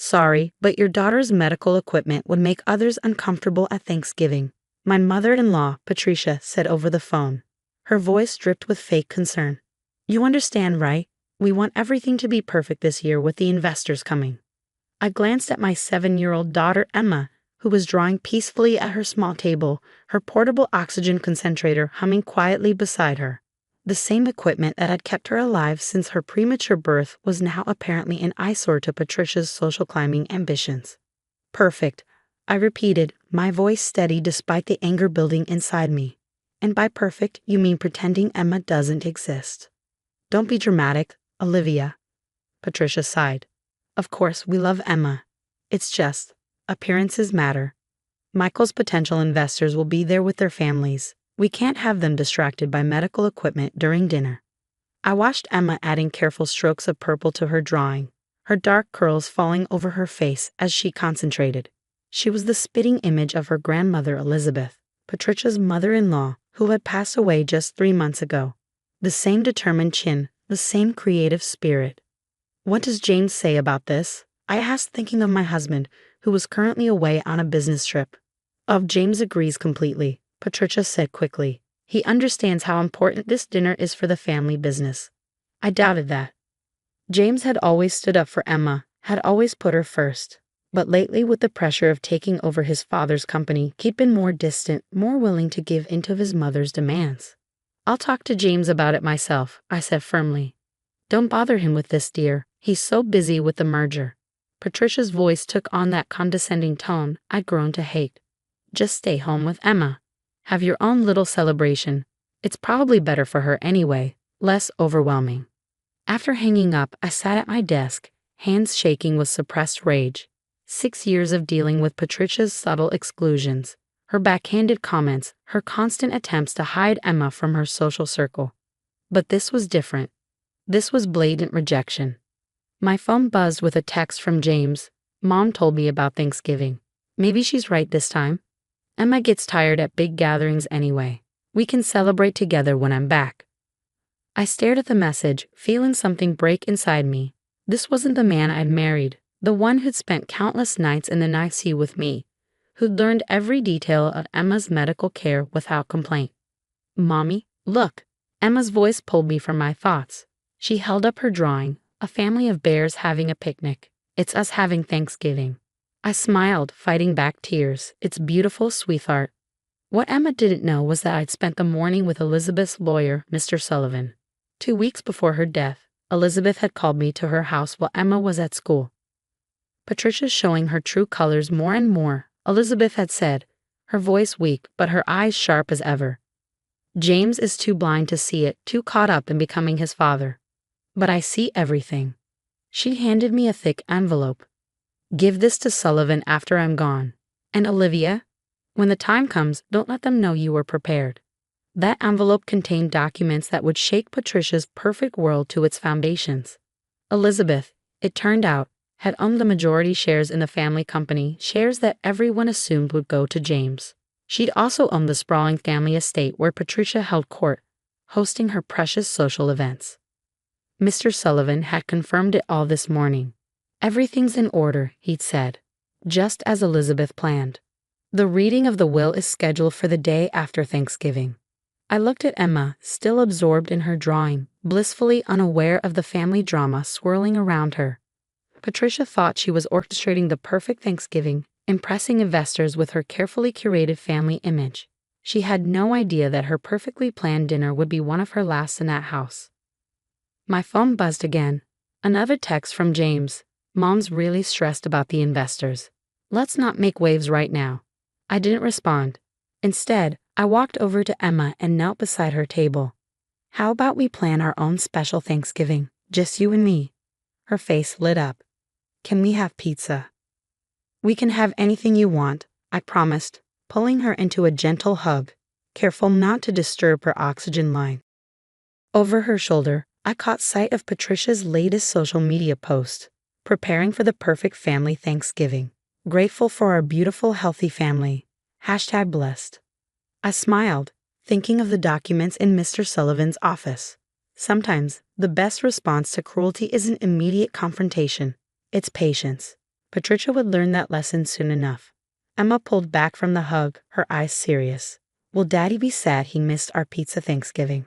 Sorry, but your daughter's medical equipment would make others uncomfortable at Thanksgiving, my mother-in-law, Patricia, said over the phone. Her voice dripped with fake concern. You understand, right? We want everything to be perfect this year with the investors coming. I glanced at my 7-year-old daughter, Emma, who was drawing peacefully at her small table, her portable oxygen concentrator humming quietly beside her. The same equipment that had kept her alive since her premature birth was now apparently an eyesore to Patricia's social climbing ambitions. Perfect, I repeated, my voice steady despite the anger building inside me. And by perfect, you mean pretending Emma doesn't exist. Don't be dramatic, Olivia. Patricia sighed. Of course, we love Emma. It's just, appearances matter. Michael's potential investors will be there with their families. We can't have them distracted by medical equipment during dinner. I watched Emma adding careful strokes of purple to her drawing, her dark curls falling over her face as she concentrated. She was the spitting image of her grandmother Elizabeth, Patricia's mother-in-law, who had passed away just 3 months ago. The same determined chin, the same creative spirit. What does James say about this? I asked, thinking of my husband, who was currently away on a business trip. James agrees completely, Patricia said quickly. He understands how important this dinner is for the family business. I doubted that. James had always stood up for Emma, had always put her first. But lately, with the pressure of taking over his father's company, he'd been more distant, more willing to give in to his mother's demands. I'll talk to James about it myself, I said firmly. Don't bother him with this, dear. He's so busy with the merger. Patricia's voice took on that condescending tone I'd grown to hate. Just stay home with Emma. Have your own little celebration. It's probably better for her anyway, less overwhelming. After hanging up, I sat at my desk, hands shaking with suppressed rage. 6 years of dealing with Patricia's subtle exclusions, her backhanded comments, her constant attempts to hide Emma from her social circle. But this was different. This was blatant rejection. My phone buzzed with a text from James. Mom told me about Thanksgiving. Maybe she's right this time. Emma gets tired at big gatherings anyway. We can celebrate together when I'm back. I stared at the message, feeling something break inside me. This wasn't the man I'd married, the one who'd spent countless nights in the NICU with me, who'd learned every detail of Emma's medical care without complaint. Mommy, look. Emma's voice pulled me from my thoughts. She held up her drawing, a family of bears having a picnic. It's us having Thanksgiving. I smiled, fighting back tears. It's beautiful, sweetheart. What Emma didn't know was that I'd spent the morning with Elizabeth's lawyer, Mr. Sullivan. 2 weeks before her death, Elizabeth had called me to her house while Emma was at school. Patricia's showing her true colors more and more, Elizabeth had said, her voice weak but her eyes sharp as ever. James is too blind to see it, too caught up in becoming his father. But I see everything. She handed me a thick envelope. Give this to Sullivan after I'm gone. And Olivia, when the time comes, don't let them know you were prepared. That envelope contained documents that would shake Patricia's perfect world to its foundations. Elizabeth, it turned out, had owned the majority shares in the family company, shares that everyone assumed would go to James. She'd also owned the sprawling family estate where Patricia held court, hosting her precious social events. Mr. Sullivan had confirmed it all this morning. Everything's in order, he'd said, just as Elizabeth planned. The reading of the will is scheduled for the day after Thanksgiving. I looked at Emma, still absorbed in her drawing, blissfully unaware of the family drama swirling around her. Patricia thought she was orchestrating the perfect Thanksgiving, impressing investors with her carefully curated family image. She had no idea that her perfectly planned dinner would be one of her last in that house. My phone buzzed again. Another text from James. Mom's really stressed about the investors. Let's not make waves right now. I didn't respond. Instead, I walked over to Emma and knelt beside her table. How about we plan our own special Thanksgiving, just you and me? Her face lit up. Can we have pizza? We can have anything you want, I promised, pulling her into a gentle hug, careful not to disturb her oxygen line. Over her shoulder, I caught sight of Patricia's latest social media post, preparing for the perfect family Thanksgiving. Grateful for our beautiful, healthy family. #blessed. I smiled, thinking of the documents in Mr. Sullivan's office. Sometimes, the best response to cruelty isn't immediate confrontation. It's patience. Patricia would learn that lesson soon enough. Emma pulled back from the hug, her eyes serious. Will Daddy be sad he missed our pizza Thanksgiving?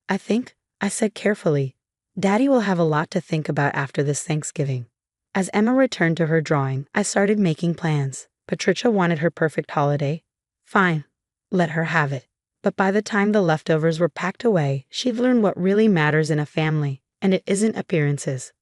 I think, I said carefully. Daddy will have a lot to think about after this Thanksgiving. As Emma returned to her drawing, I started making plans. Patricia wanted her perfect holiday. Fine, let her have it. But by the time the leftovers were packed away, she'd learned what really matters in a family, and it isn't appearances.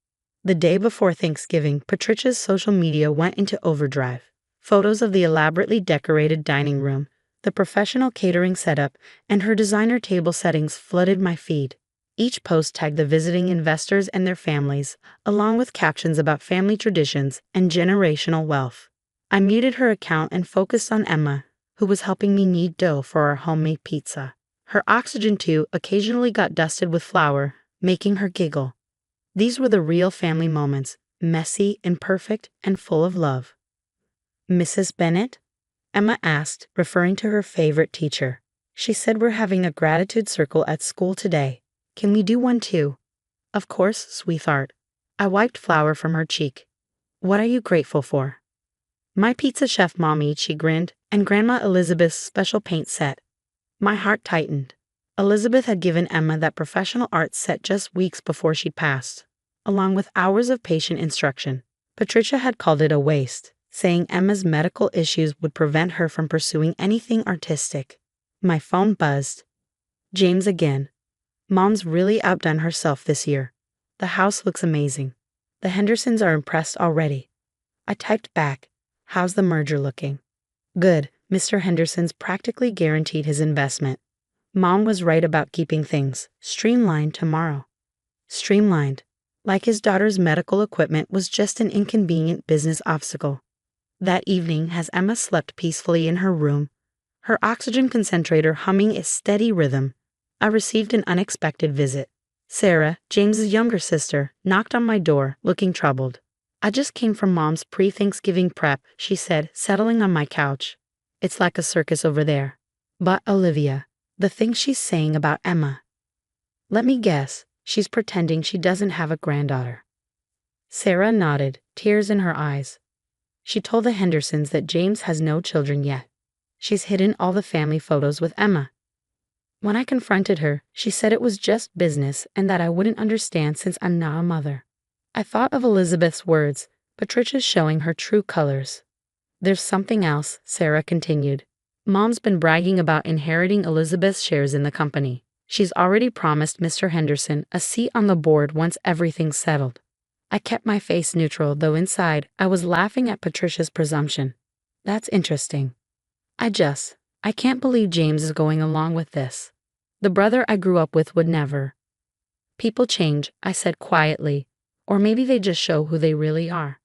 The day before Thanksgiving, Patricia's social media went into overdrive. Photos of the elaborately decorated dining room, the professional catering setup, and her designer table settings flooded my feed. Each post tagged the visiting investors and their families, along with captions about family traditions and generational wealth. I muted her account and focused on Emma, who was helping me knead dough for our homemade pizza. Her oxygen tube occasionally got dusted with flour, making her giggle. These were the real family moments, messy, imperfect, and full of love. Mrs. Bennett? Emma asked, referring to her favorite teacher. She said we're having a gratitude circle at school today. Can we do one too? Of course, sweetheart. I wiped flour from her cheek. What are you grateful for? My pizza chef mommy, she grinned, and Grandma Elizabeth's special paint set. My heart tightened. Elizabeth had given Emma that professional art set just weeks before she passed, along with hours of patient instruction. Patricia had called it a waste, saying Emma's medical issues would prevent her from pursuing anything artistic. My phone buzzed. James again. Mom's really outdone herself this year. The house looks amazing. The Hendersons are impressed already. I typed back, how's the merger looking? Good, Mr. Henderson's practically guaranteed his investment. Mom was right about keeping things streamlined tomorrow. Streamlined, like his daughter's medical equipment was just an inconvenient business obstacle. That evening, as Emma slept peacefully in her room, her oxygen concentrator humming its steady rhythm, I received an unexpected visit. Sarah, James's younger sister, knocked on my door, looking troubled. I just came from Mom's pre-Thanksgiving prep, she said, settling on my couch. It's like a circus over there. But Olivia, the things she's saying about Emma. Let me guess, she's pretending she doesn't have a granddaughter. Sarah nodded, tears in her eyes. She told the Hendersons that James has no children yet. She's hidden all the family photos with Emma. When I confronted her, she said it was just business and that I wouldn't understand since I'm not a mother. I thought of Elizabeth's words, Patricia's showing her true colors. There's something else, Sarah continued. Mom's been bragging about inheriting Elizabeth's shares in the company. She's already promised Mr. Henderson a seat on the board once everything's settled. I kept my face neutral, though inside I was laughing at Patricia's presumption. That's interesting. I can't believe James is going along with this. The brother I grew up with would never. People change, I said quietly, or maybe they just show who they really are.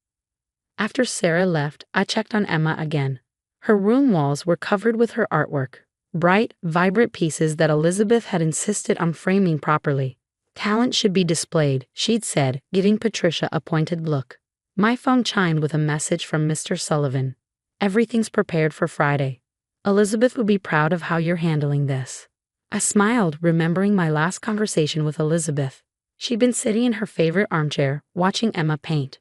After Sarah left, I checked on Emma again. Her room walls were covered with her artwork, bright, vibrant pieces that Elizabeth had insisted on framing properly. Talent should be displayed, she'd said, giving Patricia a pointed look. My phone chimed with a message from Mr. Sullivan. Everything's prepared for Friday. Elizabeth would be proud of how you're handling this. I smiled, remembering my last conversation with Elizabeth. She'd been sitting in her favorite armchair, watching Emma paint.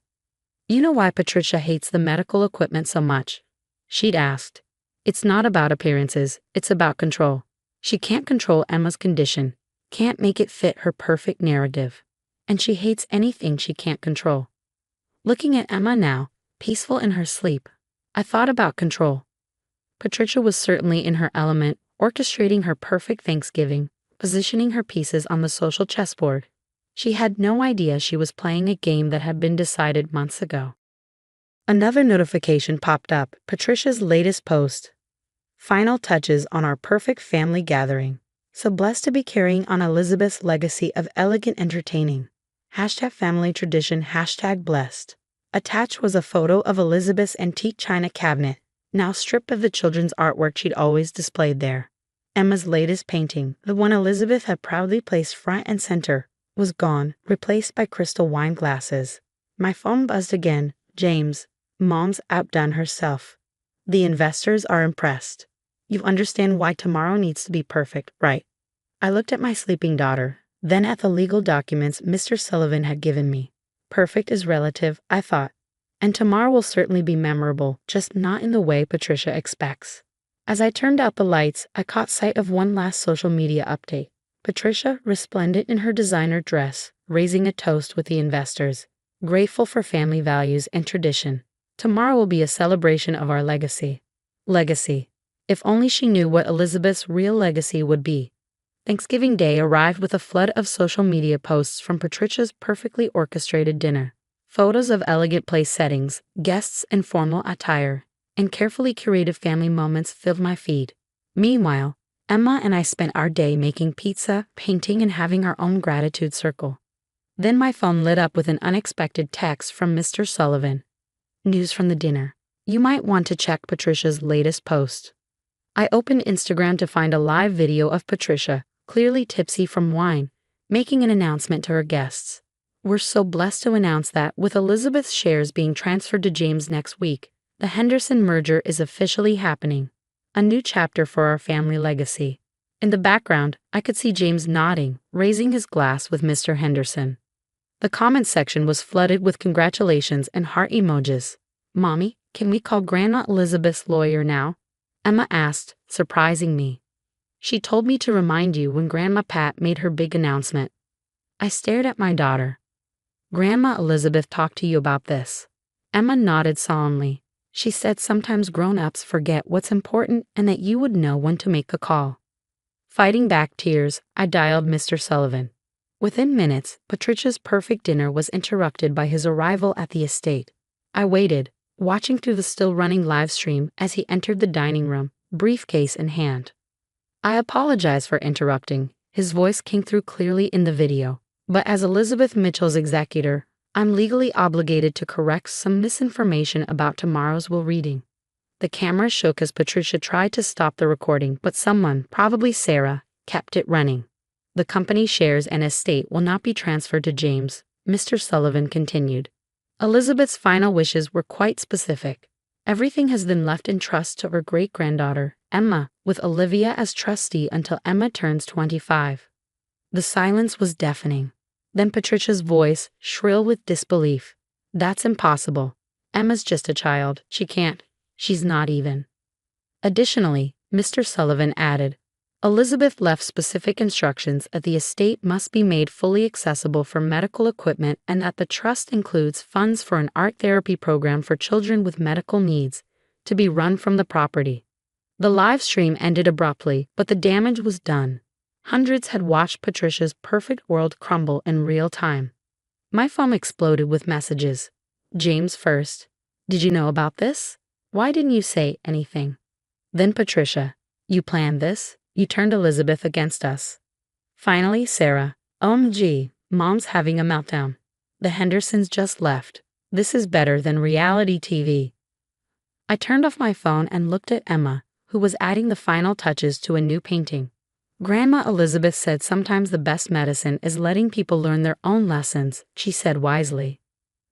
You know why Patricia hates the medical equipment so much? She'd asked. It's not about appearances, it's about control. She can't control Emma's condition, can't make it fit her perfect narrative. And she hates anything she can't control. Looking at Emma now, peaceful in her sleep, I thought about control. Patricia was certainly in her element, orchestrating her perfect Thanksgiving, positioning her pieces on the social chessboard. She had no idea she was playing a game that had been decided months ago. Another notification popped up, Patricia's latest post. Final touches on our perfect family gathering. So blessed to be carrying on Elizabeth's legacy of elegant entertaining. #family tradition, #blessed. Attached was a photo of Elizabeth's antique china cabinet, now stripped of the children's artwork she'd always displayed there. Emma's latest painting, the one Elizabeth had proudly placed front and center, was gone, replaced by crystal wine glasses. My phone buzzed again. James, Mom's outdone herself. The investors are impressed. You understand why tomorrow needs to be perfect, right? I looked at my sleeping daughter, then at the legal documents Mr. Sullivan had given me. Perfect is relative, I thought. And tomorrow will certainly be memorable, just not in the way Patricia expects. As I turned out the lights, I caught sight of one last social media update. Patricia, resplendent in her designer dress, raising a toast with the investors, grateful for family values and tradition. Tomorrow will be a celebration of our legacy. Legacy. If only she knew what Elizabeth's real legacy would be. Thanksgiving Day arrived with a flood of social media posts from Patricia's perfectly orchestrated dinner. Photos of elegant place settings, guests in formal attire, and carefully curated family moments filled my feed. Meanwhile, Emma and I spent our day making pizza, painting, and having our own gratitude circle. Then my phone lit up with an unexpected text from Mr. Sullivan. News from the dinner. You might want to check Patricia's latest post. I opened Instagram to find a live video of Patricia, clearly tipsy from wine, making an announcement to her guests. We're so blessed to announce that, with Elizabeth's shares being transferred to James next week, the Henderson merger is officially happening. A new chapter for our family legacy. In the background, I could see James nodding, raising his glass with Mr. Henderson. The comments section was flooded with congratulations and heart emojis. Mommy, can we call Grandma Elizabeth's lawyer now? Emma asked, surprising me. She told me to remind you when Grandma Pat made her big announcement. I stared at my daughter. Grandma Elizabeth talked to you about this. Emma nodded solemnly. She said sometimes grown-ups forget what's important and that you would know when to make a call. Fighting back tears, I dialed Mr. Sullivan. Within minutes, Patricia's perfect dinner was interrupted by his arrival at the estate. I waited, watching through the still-running live stream as he entered the dining room, briefcase in hand. I apologize for interrupting. His voice came through clearly in the video. But as Elizabeth Mitchell's executor, I'm legally obligated to correct some misinformation about tomorrow's will reading. The camera shook as Patricia tried to stop the recording, but someone, probably Sarah, kept it running. The company's shares and estate will not be transferred to James, Mr. Sullivan continued. Elizabeth's final wishes were quite specific. Everything has been left in trust to her great-granddaughter, Emma, with Olivia as trustee until Emma turns 25. The silence was deafening. Then Patricia's voice, shrill with disbelief. That's impossible. Emma's just a child. She can't. She's not even. Additionally, Mr. Sullivan added, Elizabeth left specific instructions that the estate must be made fully accessible for medical equipment and that the trust includes funds for an art therapy program for children with medical needs, to be run from the property. The live stream ended abruptly, but the damage was done. Hundreds had watched Patricia's perfect world crumble in real time. My phone exploded with messages. James first. Did you know about this? Why didn't you say anything? Then Patricia. You planned this? You turned Elizabeth against us. Finally, Sarah. OMG, Mom's having a meltdown. The Hendersons just left. This is better than reality TV. I turned off my phone and looked at Emma, who was adding the final touches to a new painting. Grandma Elizabeth said sometimes the best medicine is letting people learn their own lessons, she said wisely.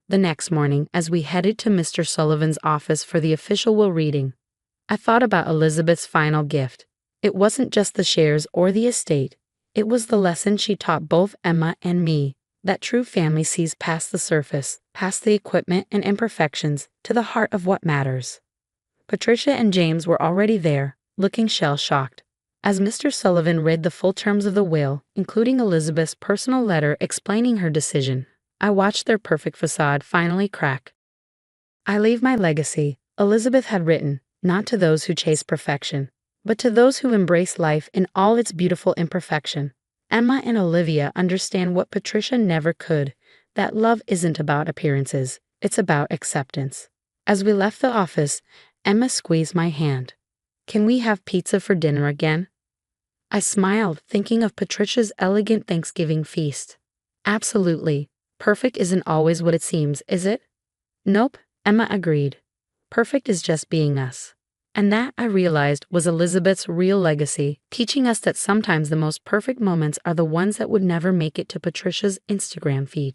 The next morning, as we headed to Mr. Sullivan's office for the official will reading, I thought about Elizabeth's final gift. It wasn't just the shares or the estate. It was the lesson she taught both Emma and me, that true family sees past the surface, past the equipment and imperfections, to the heart of what matters. Patricia and James were already there, looking shell-shocked. As Mr. Sullivan read the full terms of the will, including Elizabeth's personal letter explaining her decision, I watched their perfect facade finally crack. I leave my legacy, Elizabeth had written, not to those who chase perfection, but to those who embrace life in all its beautiful imperfection. Emma and Olivia understand what Patricia never could, that love isn't about appearances, it's about acceptance. As we left the office, Emma squeezed my hand. Can we have pizza for dinner again? I smiled, thinking of Patricia's elegant Thanksgiving feast. Absolutely. Perfect isn't always what it seems, is it? Nope, Emma agreed. Perfect is just being us. And that, I realized, was Elizabeth's real legacy, teaching us that sometimes the most perfect moments are the ones that would never make it to Patricia's Instagram feed.